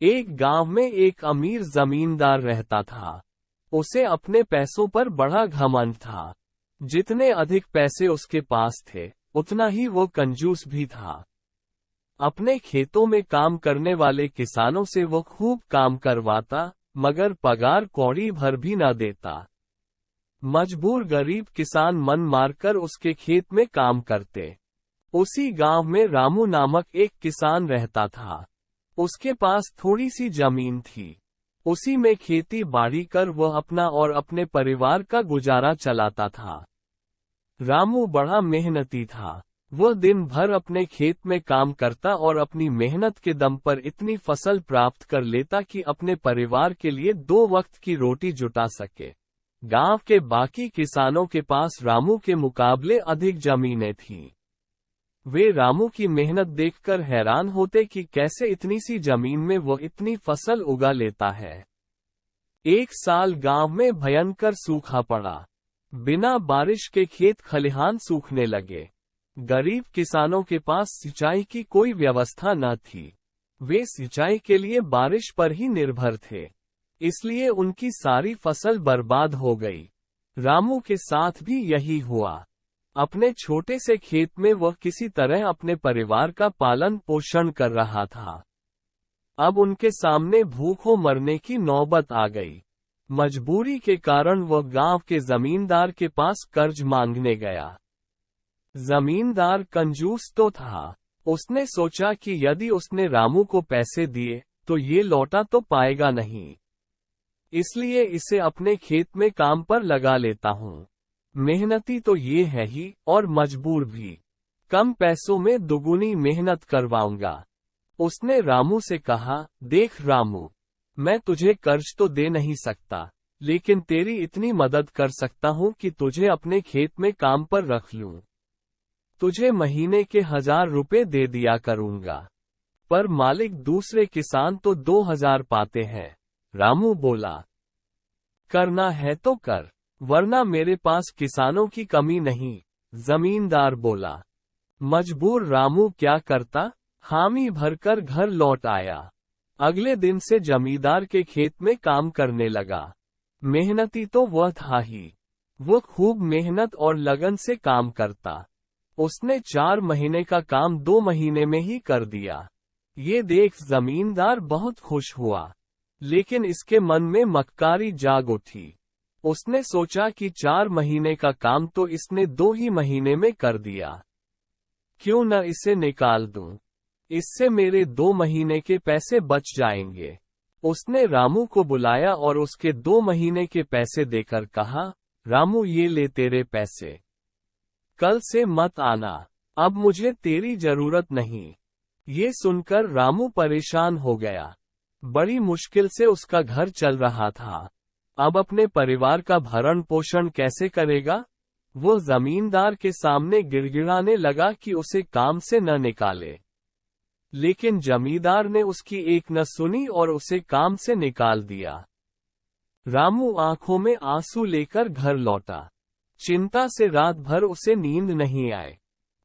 एक गांव में एक अमीर जमींदार रहता था। उसे अपने पैसों पर बड़ा घमंड था। जितने अधिक पैसे उसके पास थे, उतना ही वो कंजूस भी था। अपने खेतों में काम करने वाले किसानों से वो खूब काम करवाता, मगर पगार कौड़ी भर भी न देता। मजबूर गरीब किसान मन मारकर उसके खेत में काम करते। उसी गांव में रामू नामक एक किसान रहता था। उसके पास थोड़ी सी जमीन थी। उसी में खेती बाड़ी कर वह अपना और अपने परिवार का गुजारा चलाता था। रामू बड़ा मेहनती था। वह दिन भर अपने खेत में काम करता और अपनी मेहनत के दम पर इतनी फसल प्राप्त कर लेता कि अपने परिवार के लिए 2 वक्त की रोटी जुटा सके। गांव के बाकी किसानों के पास रामू के मुकाबले अधिक जमीनें थीं। वे रामू की मेहनत देखकर हैरान होते कि कैसे इतनी सी जमीन में वो इतनी फसल उगा लेता है। एक साल गांव में भयंकर सूखा पड़ा। बिना बारिश के खेत खलिहान सूखने लगे। गरीब किसानों के पास सिंचाई की कोई व्यवस्था न थी। वे सिंचाई के लिए बारिश पर ही निर्भर थे। इसलिए उनकी सारी फसल बर्बाद हो गई। रामू के साथ भी यही हुआ। अपने छोटे से खेत में वह किसी तरह अपने परिवार का पालन पोषण कर रहा था। अब उनके सामने भूखों मरने की नौबत आ गई। मजबूरी के कारण वह गांव के जमींदार के पास कर्ज मांगने गया। जमींदार कंजूस तो था। उसने सोचा कि यदि उसने रामू को पैसे दिए, तो ये लौटा तो पाएगा नहीं। इसलिए इसे अपने खेत में काम पर लगा लेता हूँ। मेहनती तो ये है ही, और मजबूर भी। कम पैसों में दुगुनी मेहनत करवाऊंगा। उसने रामू से कहा, देख रामू, मैं तुझे कर्ज तो दे नहीं सकता, लेकिन तेरी इतनी मदद कर सकता हूँ कि तुझे अपने खेत में काम पर रख लूं। तुझे महीने के 1000 रुपए दे दिया करूंगा। पर मालिक दूसरे किसान तो 2000 पाते हैं। रामू बोला, करना है तो कर, वरना मेरे पास किसानों की कमी नहीं। जमींदार बोला। मजबूर रामू क्या करता, हामी भरकर घर लौट आया। अगले दिन से जमींदार के खेत में काम करने लगा। मेहनती तो वह था ही। वो खूब मेहनत और लगन से काम करता। उसने 4 महीने का काम 2 महीने में ही कर दिया। ये देख जमींदार बहुत खुश हुआ, लेकिन इसके मन में मक्कारी जाग उठी। उसने सोचा कि 4 महीने का काम तो इसने 2 ही महीने में कर दिया। क्यों न इसे निकाल दूं? इससे मेरे 2 महीने के पैसे बच जाएंगे। उसने रामू को बुलाया और उसके 2 महीने के पैसे देकर कहा, रामू ये ले तेरे पैसे। कल से मत आना, अब मुझे तेरी जरूरत नहीं। ये सुनकर रामू परेशान हो गया। बड़ी मुश्किल से उसका घर चल रहा था। अब अपने परिवार का भरण पोषण कैसे करेगा? वो जमींदार के सामने गिड़गिड़ाने लगा कि उसे काम से न निकाले। लेकिन जमींदार ने उसकी एक न सुनी और उसे काम से निकाल दिया। रामू आंखों में आंसू लेकर घर लौटा। चिंता से रात भर उसे नींद नहीं आए।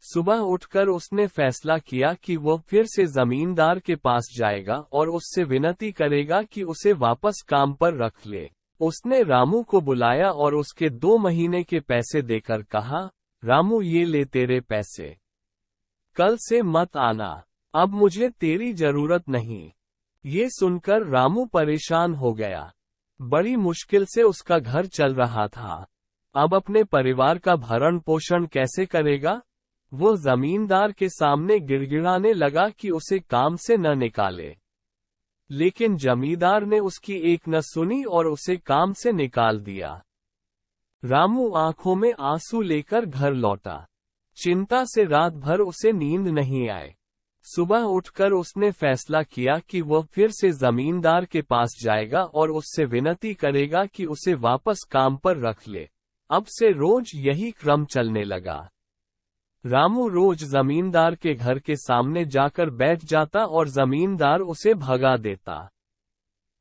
सुबह उठकर उसने फैसला किया कि वो फिर से जमींदार के पास जाएगा और उससे विनती करेगा कि उसे वापस काम पर रख ले। उसने रामू को बुलाया और उसके 2 महीने के पैसे देकर कहा, रामू ये ले तेरे पैसे। कल से मत आना, अब मुझे तेरी जरूरत नहीं। ये सुनकर रामू परेशान हो गया। बड़ी मुश्किल से उसका घर चल रहा था। अब अपने परिवार का भरण पोषण कैसे करेगा? वो जमींदार के सामने गिड़गिड़ाने लगा कि उसे काम से न निकाले। लेकिन जमींदार ने उसकी एक न सुनी और उसे काम से निकाल दिया। रामू आंखों में आंसू लेकर घर लौटा। चिंता से रात भर उसे नींद नहीं आए। सुबह उठकर उसने फैसला किया कि वह फिर से जमींदार के पास जाएगा और उससे विनती करेगा कि उसे वापस काम पर रख ले। अब से रोज यही क्रम चलने लगा। रामू रोज जमींदार के घर के सामने जाकर बैठ जाता और जमींदार उसे भगा देता।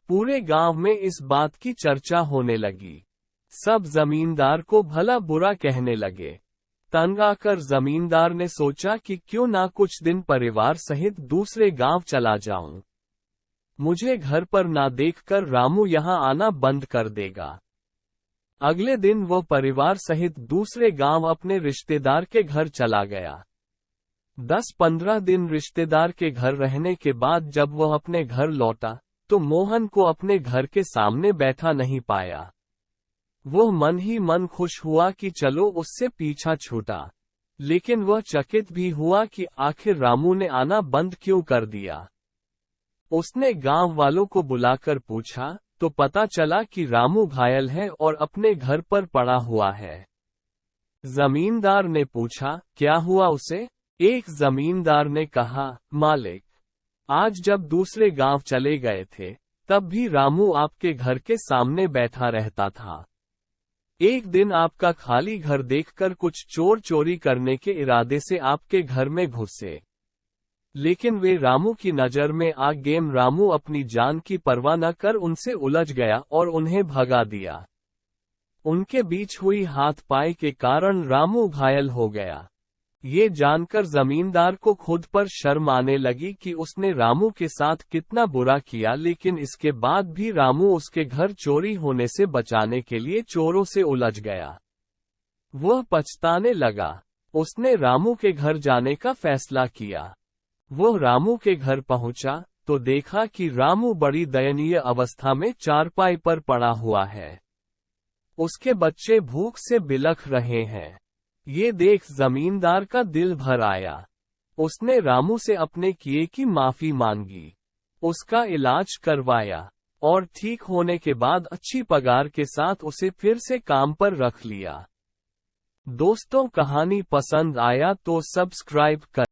पूरे गांव में इस बात की चर्चा होने लगी। सब जमींदार को भला बुरा कहने लगे। तंग आकर जमींदार ने सोचा कि क्यों ना कुछ दिन परिवार सहित दूसरे गांव चला जाऊं। मुझे घर पर ना देखकर रामू यहाँ आना बंद कर देगा। अगले दिन वो परिवार सहित दूसरे गांव अपने रिश्तेदार के घर चला गया। 10-15 दिन रिश्तेदार के घर रहने के बाद जब वह अपने घर लौटा तो मोहन को अपने घर के सामने बैठा नहीं पाया। वह मन ही मन खुश हुआ कि चलो उससे पीछा छूटा, लेकिन वह चकित भी हुआ कि आखिर रामू ने आना बंद क्यों कर दिया। उसने गांव वालों को बुलाकर पूछा तो पता चला कि रामू घायल है और अपने घर पर पड़ा हुआ है। जमींदार ने पूछा, क्या हुआ उसे? एक जमींदार ने कहा, मालिक, आज जब दूसरे गांव चले गए थे तब भी रामू आपके घर के सामने बैठा रहता था। एक दिन आपका खाली घर देखकर कुछ चोर चोरी करने के इरादे से आपके घर में घुसे, लेकिन वे रामू की नजर में आ गए। रामू अपनी जान की परवाह न कर उनसे उलझ गया और उन्हें भगा दिया। उनके बीच हुई हाथापाई के कारण रामू घायल हो गया। ये जानकर जमींदार को खुद पर शर्म आने लगी कि उसने रामू के साथ कितना बुरा किया, लेकिन इसके बाद भी रामू उसके घर चोरी होने से बचाने के लिए चोरों से उलझ गया। वह पछताने लगा। उसने रामू के घर जाने का फैसला किया। वह रामू के घर पहुंचा तो देखा कि रामू बड़ी दयनीय अवस्था में चारपाई पर पड़ा हुआ है। उसके बच्चे भूख से बिलख रहे हैं। ये देख जमींदार का दिल भर आया। उसने रामू से अपने किए की माफी मांगी, उसका इलाज करवाया और ठीक होने के बाद अच्छी पगार के साथ उसे फिर से काम पर रख लिया। दोस्तों, कहानी पसंद आया तो सब्सक्राइब कर